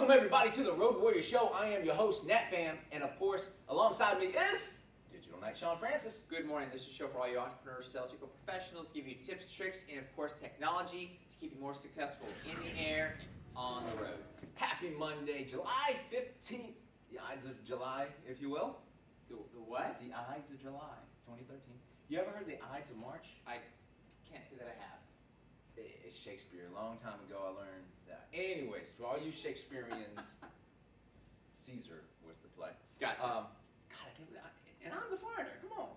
Welcome everybody to the Road Warrior Show. I am your host, Nhat Pham, and of course, alongside me is Digital Knight Sean Francis. Good morning. This is a show for all you entrepreneurs, salespeople, professionals, to give you tips, tricks, and of course technology to keep you more successful in the air and on the road. Happy Monday, July 15th. The Ides of July, if you will. The what? The Ides of July, 2013. You ever heard the Ides of March? I can't say that I have. It's Shakespeare. A long time ago I learned that. Anyways, for all you Shakespeareans, Caesar was the play. Gotcha. God, I can't believe and I'm the foreigner. Come on.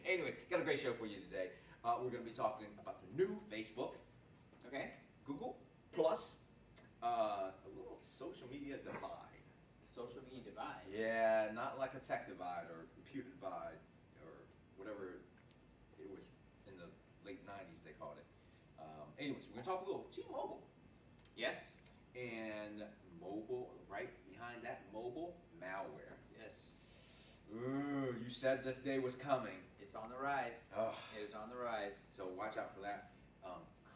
Anyways, got a great show for you today. We're going to be talking about the new Facebook, Okay. Google Plus, a little social media divide. Social media divide. Yeah, not like a tech divide or computer divide or whatever it was in the late 90s they called it. Anyways, we're going to talk a little T-Mobile. Yes. And mobile, right behind that, mobile malware. Yes. Ooh, you said this day was coming. It's on the rise. Oh. It is on the rise. So watch out for that.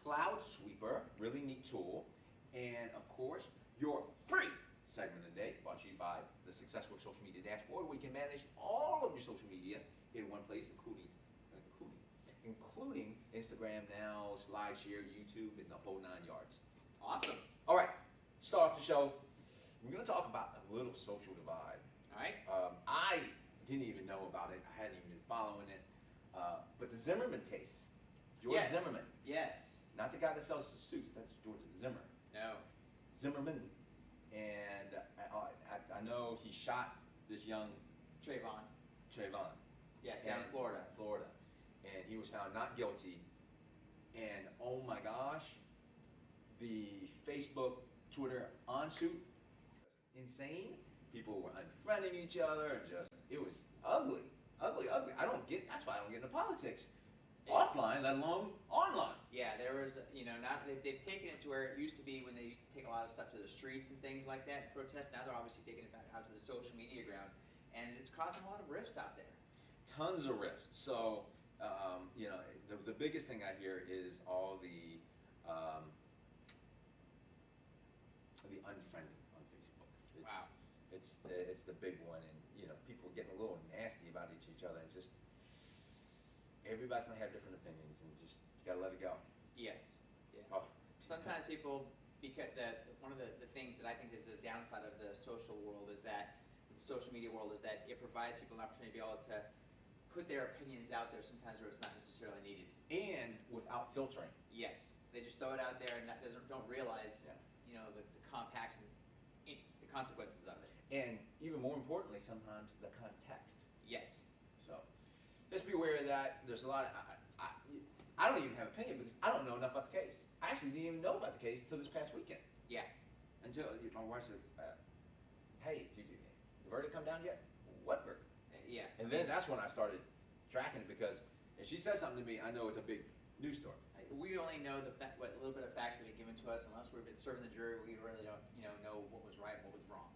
Cloudsweeper, really neat tool. And of course, your free segment of the day, brought to you by the Successful Social Media Dashboard, where you can manage all of your social media in one place, including Instagram now, SlideShare, YouTube, and the whole 9 yards. Awesome. All right, start off the show. We're going to talk about a little social divide. All right. I didn't even know about it. I hadn't even been following it. But the Zimmerman case, George Zimmerman, Yes. not the guy that sells suits, that's George Zimmer. No. Zimmerman. And I know he shot this young Trayvon. Yes, down in Florida. And he was found not guilty. And oh my gosh, the Facebook, Twitter onsuit, insane. People were unfriending each other, and it was ugly. That's why I don't get into politics offline, let alone online. Yeah, there was, they've taken it to where it used to be when they used to take a lot of stuff to the streets and things like that, protest. Now they're obviously taking it back out to the social media ground, and it's causing a lot of rifts out there. Tons of rifts. So, the biggest thing I hear is all the unfriending on Facebook. Wow. It's the big one, and people are getting a little nasty about each other, and just everybody's gonna have different opinions, and just you gotta let it go. Yes. Yeah. Oh. Sometimes people, because one of the things that I think is a downside of the social world is that the social media world is that it provides people an opportunity to be able to put their opinions out there sometimes where it's not necessarily needed. And without filtering. Yes. They just throw it out there and don't realize the compacts and the consequences of it. And even more importantly, sometimes the context. Yes. So just be aware of that. There's a lot of, I don't even have an opinion because I don't know enough about the case. I actually didn't even know about the case until this past weekend. Yeah. Until my wife said, hey, did the verdict come down yet? What verdict? Yeah. And then that's when I started tracking it, because if she says something to me, I know it's a big news story. We only know what little bit of facts that are given to us. Unless we've been serving the jury, we really don't know what was right and what was wrong.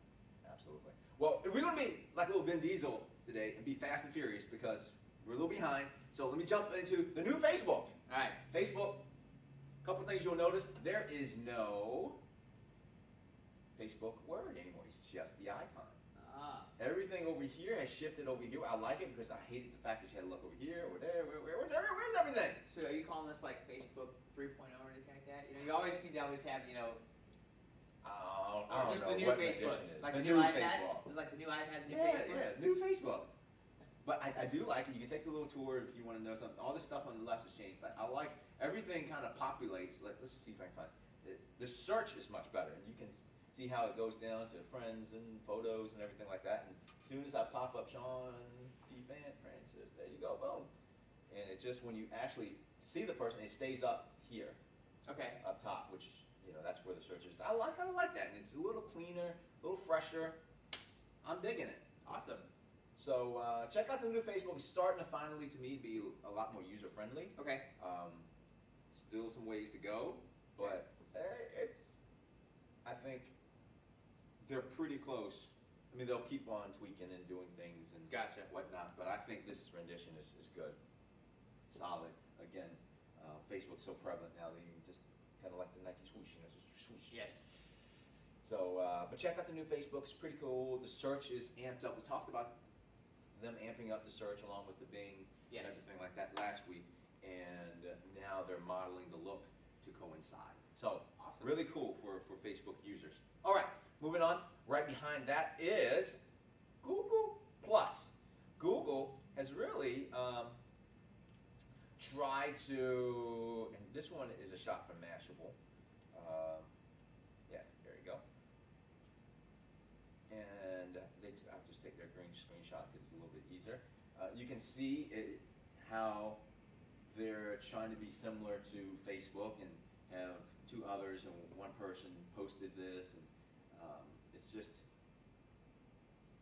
Absolutely. Well, we're going to be like a little Vin Diesel today and be fast and furious because we're a little behind. So let me jump into the new Facebook. All right. Facebook, a couple things you'll notice. There is no Facebook word anymore. It's just the icon. Everything over here has shifted over here. I like it because I hated the fact that you had to look over here or there. Where's everything? So are you calling this like Facebook 3.0 or anything like that? You always seem to have I don't just know the new what Facebook, like the new iPad. Facebook. It's like the new iPad, the new Facebook. Yeah, new Facebook. But I do like it. You can take the little tour if you want to know something. All this stuff on the left has changed, but I like everything kind of populates. Let's see if I can find it. The search is much better, and you can see how it goes down to friends and photos and everything like that. And as soon as I pop up Sean P. Francis, there you go, boom. And it's just when you actually see the person, it stays up here. Okay. Up top, which, that's where the search is. I kind of like that. And it's a little cleaner, a little fresher. I'm digging it. Awesome. So check out the new Facebook. It's starting to finally, to me, be a lot more user-friendly. Okay. Still some ways to go, but I think they're pretty close. I mean, they'll keep on tweaking and doing things and whatnot, but I think this rendition is good, solid. Again, Facebook's so prevalent now that you just kind of like the Nike swoosh, just swoosh. Yes. So, but check out the new Facebook. It's pretty cool. The search is amped up. We talked about them amping up the search along with the Bing and everything like that last week. And now they're modeling the look to coincide. So, Awesome. really cool for Facebook users. All right, moving on. Right behind that is Google Plus. Google has really tried to, and this one is a shot from Mashable. Yeah, there you go. And I'll just take their green screenshot because it's a little bit easier. You can see how they're trying to be similar to Facebook and have two others, and one person posted this, and it's just,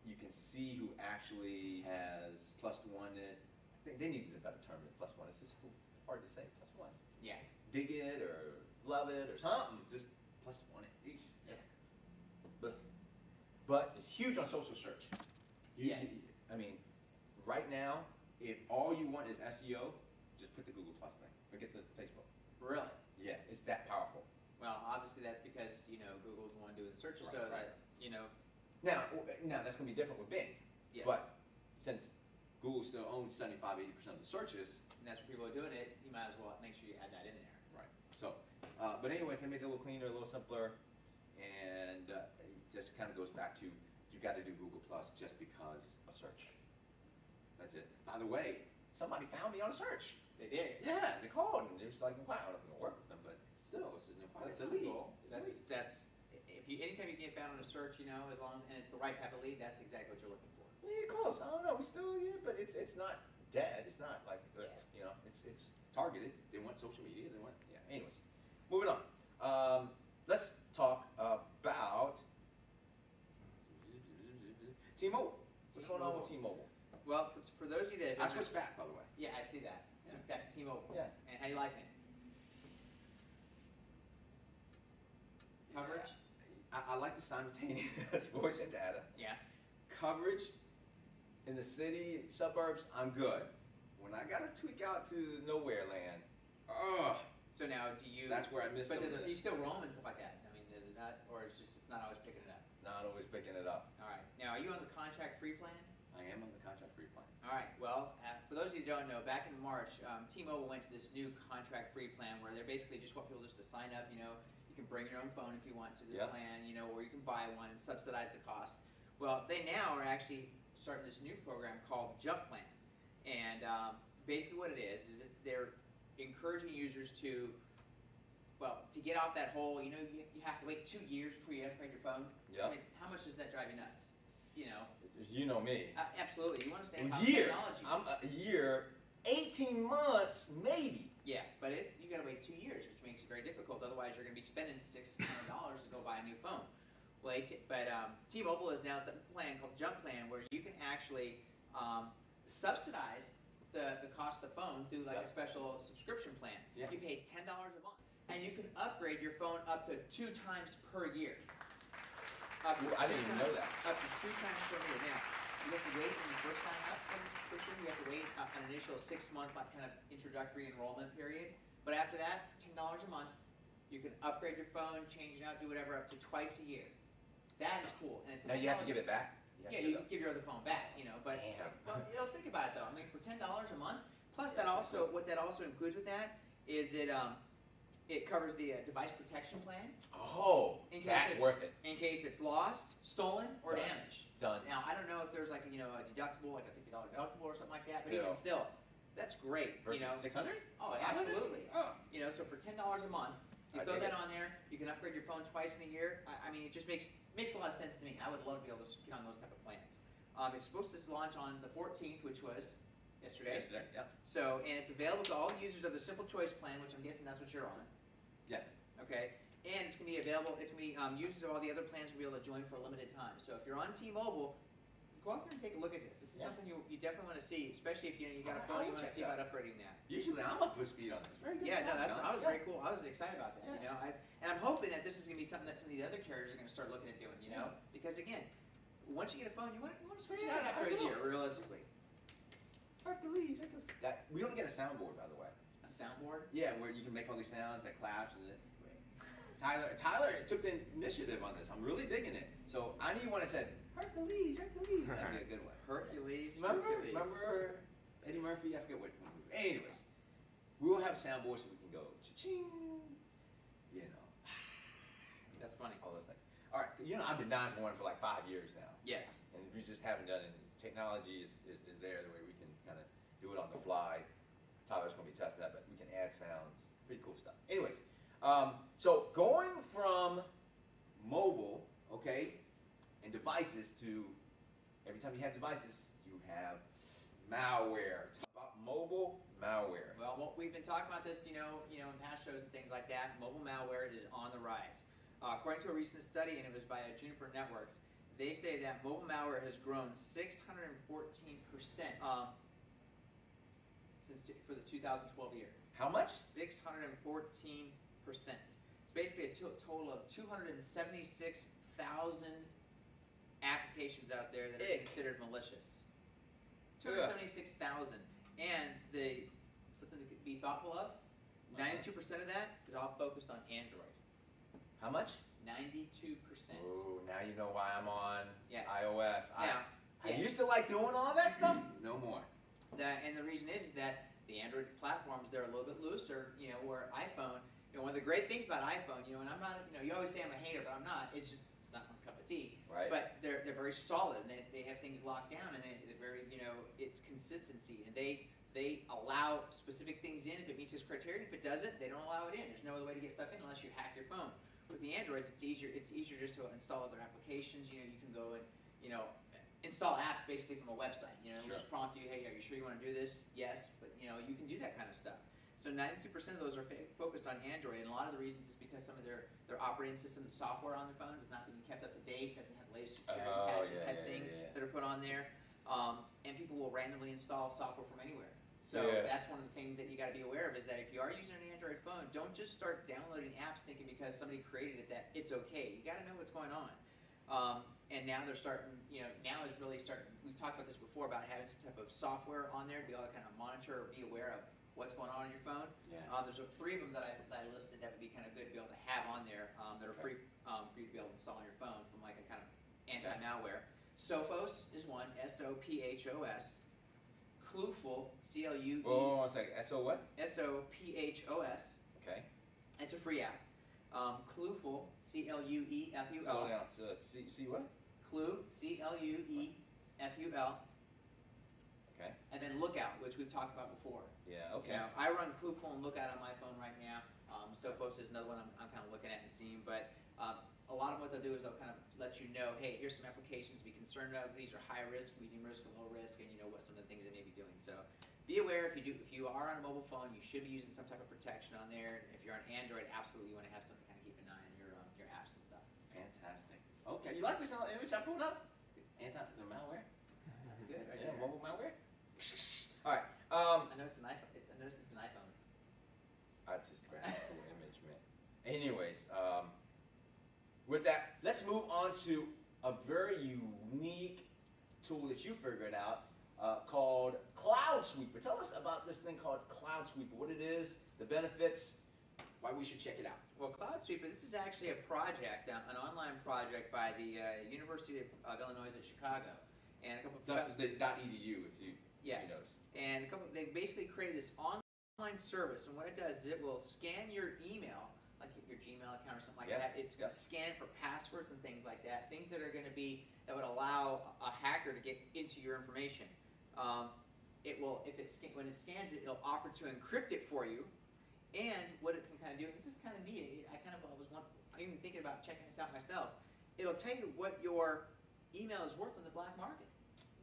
you can see who actually has +1 in it. I think they needed a better term than +1. It's just hard to say, +1. Yeah. Dig it or love it or something, just +1 it. Yeah. But it's huge on social search. Yes. I mean, right now, if all you want is SEO, just put the Google Plus thing. Forget the Facebook. Really? Yeah, it's that powerful. Well, obviously that's because, Google's the one doing the searches, so Right. that, Now that's going to be different with Bing. Yes. But since Google still owns 75–80% of the searches, and that's where people are doing it, you might as well make sure you add that in there. right. So, but anyway, they made it a little cleaner, a little simpler, and it just kind of goes back to you got to do Google Plus just because of search. That's it. By the way, somebody found me on a search. They did. Yeah, they called and they was like, "Wow, I don't know if I'm gonna work with them, but still, it's a lead." That's anytime you get found on a search, as long as, and it's the right type of lead, that's exactly what you're looking for. Yeah, close. I don't know. We still, but it's not dead. It's not like, it's targeted. They want social media. They want, Anyways, moving on. Let's talk about T-Mobile. What's going on with T-Mobile? Well, for those of you that I switched back, by the way. Yeah, I see that. Yeah. Back to T-Mobile. Yeah. And how you liking it? Coverage? I like the simultaneous voice and data. Yeah. Coverage in the city, suburbs, I'm good. When I gotta tweak out to nowhere land, So now, do you? that's where I miss But some of you still roam and stuff like that. I mean, is it not, or it's not always picking it up? Not always picking it up. All right. Now, are you on the contract-free plan? I am on the contract-free plan. All right. Well, for those of you who don't know, back in March, T-Mobile went to this new contract-free plan where they're basically just want people just to sign up. You can bring your own phone if you want to the Yep. plan, or you can buy one and subsidize the cost. Well, they now are actually starting this new program called Jump Plan, and basically what it is they're encouraging users to get off that whole. You have to wait 2 years before you upgrade your phone. Yep. I mean, how much does that drive you nuts? You know me. Absolutely. You understand how Year. technology. I'm a year, 18 months, maybe. Yeah, but you got to wait 2 years, which makes it very difficult. Otherwise, you're going to be spending $600 to go buy a new phone. Well, T-Mobile has now set a plan called Jump Plan, where you can actually subsidize the cost of the phone through a special subscription plan. Yeah. You pay $10 a month, and you can upgrade your phone up to 2 times per year. I didn't even know that. Up to 2 times per year. Now, you have to wait when you first sign up for the subscription. You have to wait an initial 6-month kind of introductory enrollment period. But after that, $10 a month, you can upgrade your phone, change it out, do whatever, up to twice a year. That is cool. And it's Now you have to give it back? You can give your other phone back, but think about it though. I mean, for $10 a month, plus what that also includes with that is it covers the device protection plan. Oh, that's worth it. In case it's lost, stolen, or Done. damaged. Done. Now, I don't know if there's a deductible, like a $50 deductible or something like that, but Still. even still, that's great. Versus 600? Oh, absolutely. Oh. So for $10 a month, you throw that on there, you can upgrade your phone twice in a year. I mean, it just makes a lot of sense to me. I would love to be able to get on those type of plans. It's supposed to launch on the 14th, which was yesterday. Yesterday, yeah. So, and it's available to all users of the Simple Choice plan, which I'm guessing that's what you're on. Yes. Okay. And it's going to be available. It's going to be users of all the other plans will be able to join for a limited time. So if you're on T-Mobile, go out there and take a look at this. This is something you definitely want to see, especially if you got a phone you want to see about upgrading that. Usually I'm up with speed on this. Very good. Yeah, no, I was very cool. I was excited about that. And I'm hoping that this is going to be something that some of the other carriers are going to start looking at doing. Because again, once you get a phone, you want to switch it out after a year, realistically. Hercules. We don't get a soundboard, by the way. A soundboard? Yeah, where you can make all these sounds that claps and Tyler took the initiative on this. I'm really digging it. So I need one that says Hercules. That'd be a good one. Hercules. Remember Eddie Murphy? I forget what movie. Anyways, we will have soundboards so we can go cha-ching. You know. That's funny. All those things. All right. You know, I've been dying for one for like 5 years now. Yes. And we just haven't done it. Technology is there the way we can kind of do it on the fly. Tyler's going to be testing that, but we can add sounds. Pretty cool stuff. Anyways, so going from mobile, okay, and devices to every time you have devices, you have malware. Talk about mobile malware. Well, we've been talking about this, in past shows and things like that. Mobile malware is on the rise. According to a recent study, and it was by Juniper Networks, they say that mobile malware has grown 614% for the 2012 year. How much? 614%. It's basically a total of 276,000 applications out there that are considered malicious. 276,000. And something to be thoughtful of, 92% of that is all focused on Android. How much? 92%. Oh, now you know why I'm on iOS. I Yeah. used to like doing all that stuff. No more. And the reason is that the Android platforms, they're a little bit looser, where iPhone, one of the great things about iPhone, and I'm not, you always say I'm a hater, but I'm not. It's not my cup of tea. Right. But they're very solid, and they have things locked down, and they're very, it's consistency, and they allow specific things in if it meets this criteria. If it doesn't, they don't allow it in. There's no other way to get stuff in unless you hack your phone. With the Androids, it's easier. It's easier just to install other applications. You can go and install apps basically from a website. We'll just prompt you, hey, are you sure you want to do this? Yes, but you can do that kind of stuff. So 92% of those are focused on Android, and a lot of the reasons is because some of their operating system software on their phones is not being kept up to date, doesn't have the latest security patches type things that are put on there, and people will randomly install software from anywhere. So that's one of the things that you got to be aware of, is that if you are using an Android phone, don't just start downloading apps thinking because somebody created it that it's okay. You got to know what's going on. And now they're starting, now is really starting, we've talked about this before about having some type of software on there to be able to kind of monitor or be aware of what's going on your phone. Yeah. There's 3 of them that I listed that would be kind of good to be able to have on there that are free for you to be able to install on your phone from like a kind of anti-malware. Sophos is one, S-O-P-H-O-S. Clueful, C-L-U-E. Oh, one second. S-O what? S-O-P-H-O-S. Okay. It's a free app. Clueful, C-L-U-E-F-U-L. Slow down. C what? Clue, C-L-U-E-F-U-L. Okay. And then Lookout, which we've talked about before. Yeah, okay. I run Clueful and Lookout on my phone right now. Sophos is another one I'm kind of looking at and seeing, but a lot of what they'll do is they'll kind of let you know, hey, here's some applications to be concerned of. These are high risk, medium risk, and low risk, and what some of the things they may be doing. So be aware if you are on a mobile phone, you should be using some type of protection on there. If you're on Android, absolutely you want to have something to kind of keep an eye on your apps and stuff. Fantastic. Okay, you like this image I pulled up? The malware? That's good, right Yeah, there. mobile malware? All right. I know it's an iPhone. I noticed it's an iPhone. I just grabbed a cool image, man. Anyways, with that, let's move on to a very unique tool that you figured out called Cloudsweeper. Tell us about this thing called Cloudsweeper, what it is, the benefits, why we should check it out. Well, Cloudsweeper, this is actually a project, an online project by the University of Illinois at Chicago. And a couple of That's the .edu, if you notice. And they basically created this online service, and what it does is it will scan your email, like your Gmail account or something like that. It's going to scan for passwords and things like that, things that are going to that would allow a hacker to get into your information. When it scans it, it'll offer to encrypt it for you. And what it can kind of do, and this is kind of neat, I'm even thinking about checking this out myself. It'll tell you what your email is worth on the black market.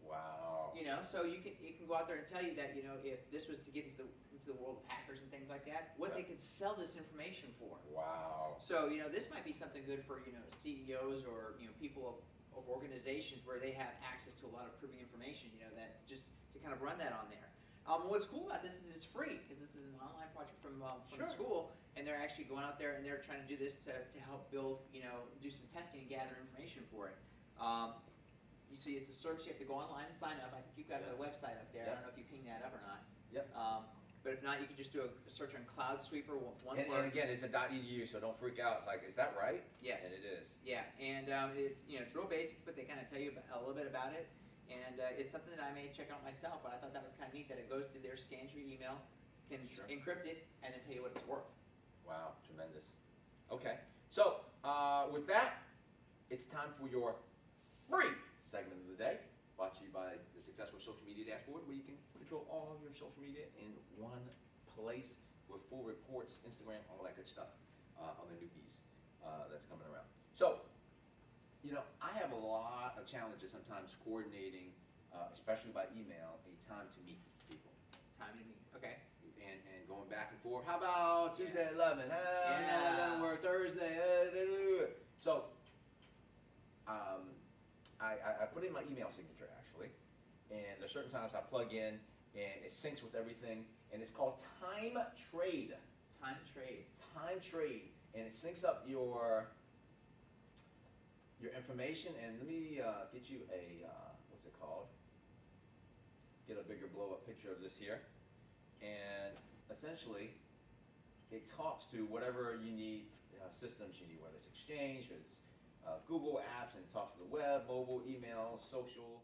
Wow. So it can go out there and tell you that, if this was to get into the world of hackers and things like that, what they could sell this information for. Wow. So, this might be something good for, CEOs or, people of organizations where they have access to a lot of privy information, that just to kind of run that on there. What's cool about this is it's free, because this is an online project from the school, and they're actually going out there and they're trying to do this to help build, do some testing and gather information for it. You see, it's a search. You have to go online and sign up. I think you've got the website up there. I don't know if you ping that up or not. Yep. But if not, you can just do a search on Cloudsweeper with one And word. again, it's a .edu, so don't freak out. It's like, is that right? Yes. And it is. Yeah, and it's it's real basic, but they kind of tell you a little bit about it, and it's something that I may check out myself. But I thought that was kind of neat that it goes through there, scans your email, can Sure. encrypt it, and then tell you what it's worth. Wow, tremendous. Okay, so with that, it's time for your free segment of the day, brought to you by the Successful Social Media Dashboard, where you can control all of your social media in one place with full reports, Instagram, all that good stuff on the newbies that's coming around. So, I have a lot of challenges sometimes coordinating, especially by email, a time to meet people. Time to meet. Okay. And going back and forth. How about Tuesday at 11? Yeah. Or Thursday? So, I put in my email signature actually, and there's certain times I plug in and it syncs with everything, and it's called Time Trade. Time trade. Time Trade, and it syncs up your information. And let me get you a what's it called? Get a bigger blow up picture of this here, and essentially it talks to whatever you need, systems you need, whether it's Exchange, or it's Google Apps, and it talks to the web, mobile, email, social,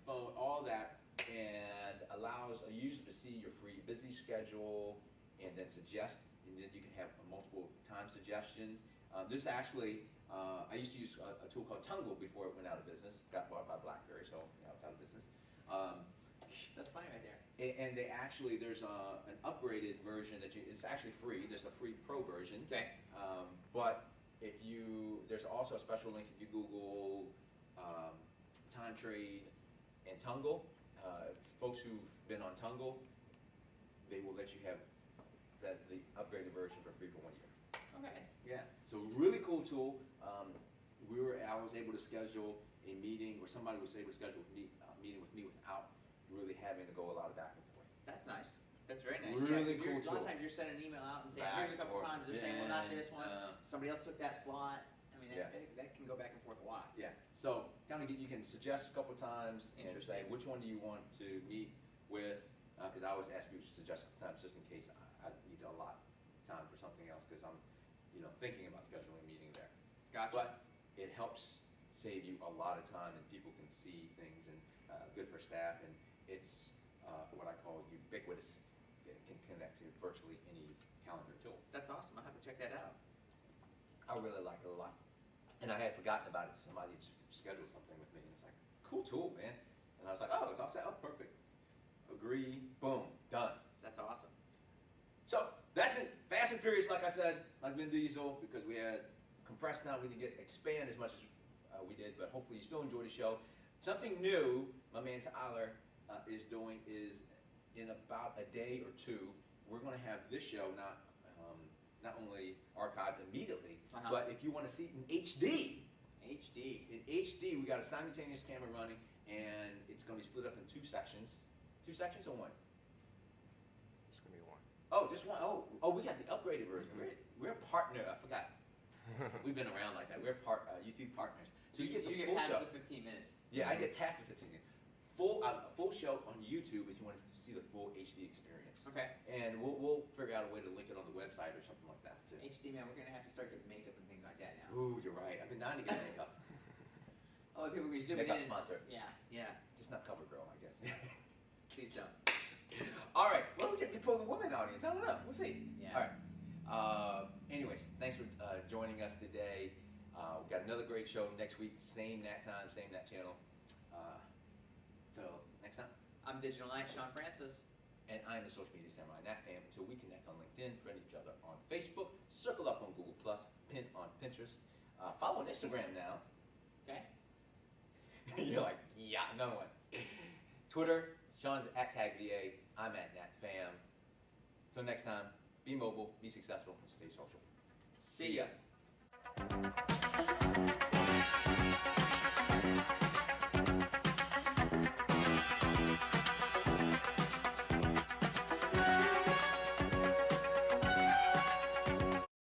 phone, all that, and allows a user to see your free busy schedule and then suggest, and then you can have multiple time suggestions. There's actually, I used to use a tool called Tungle before it went out of business, got bought by BlackBerry, so it's out of business. That's funny right there. And they actually, there's an upgraded version it's actually free. There's a free pro version. Okay. But there's also a special link if you Google Time Trade and Tungle. Folks who've been on Tungle, they will let you have the upgraded version for free for 1 year. Okay. Yeah. So really cool tool. I was able to schedule a meeting, or somebody was able to schedule a meeting with me without really having to go a lot of back and forth. That's nice. That's very nice. Really yeah, cool A lot of tool. times you're sending an email out and saying, Back here's a couple and forth. times. They're saying, well, not Yeah, this one. Somebody else took that slot. I mean, Yeah. that can go back and forth a lot. Yeah, so you can suggest a couple times and say Interesting. which one do you want to meet with, because I always ask people to suggest times just in case I need to allot time for something else, because I'm thinking about scheduling a meeting there. Gotcha. But it helps save you a lot of time, and people can see things, and good for staff, and it's what I call ubiquitous. It can connect to virtually any calendar tool. That's awesome. I'll have to check that out. I really like it a lot. And I had forgotten about it. Somebody scheduled something with me, and it's like, cool tool, man. And I was like, oh, it's all set. Oh, perfect. Agree. Boom. Done. That's awesome. So that's it. Fast and Furious, like I said, like Vin Diesel, because we had compressed time. We didn't expand as much as we did, but hopefully you still enjoy the show. Something new my man Tyler is doing is in about a day or two, we're going to have this show not only archived immediately, but if you want to see it in HD. In HD, we got a simultaneous camera running, and it's going to be split up in 2 sections. 2 sections or 1? It's gonna be 1. Oh, just 1. Oh, we got the upgraded version. We're a partner. I forgot. We've been around like that. We're YouTube partners. So you get the full past show. the 15 minutes. Yeah, I get past the 15 minutes. Full show on YouTube if you want to see the full HD experience. Okay. And we'll figure out a way to link it on the website or something like that too. HD, man, we're going to have to start getting makeup and things like that now. Ooh, you're right. I've been dying to get makeup. Oh, people can zoom in. Makeup sponsor. Yeah. Just not CoverGirl, I guess. Please don't. All right. Well, we get to pull the woman audience. I don't know. We'll see. Yeah. All right. Anyways, thanks for joining us today. We've got another great show next week. Same Nhat time, same Nhat channel. Till next time. I'm Digital Knight, Sean Francis. And I'm the social media samurai, Nhat Pham. Until we connect on LinkedIn, friend each other on Facebook, circle up on Google+, pin on Pinterest, follow on Instagram now. Okay. You're like, yeah, another one. Twitter, Sean's at TagVA. I'm at Nhat Pham. Till next time, be mobile, be successful, and stay social. See ya.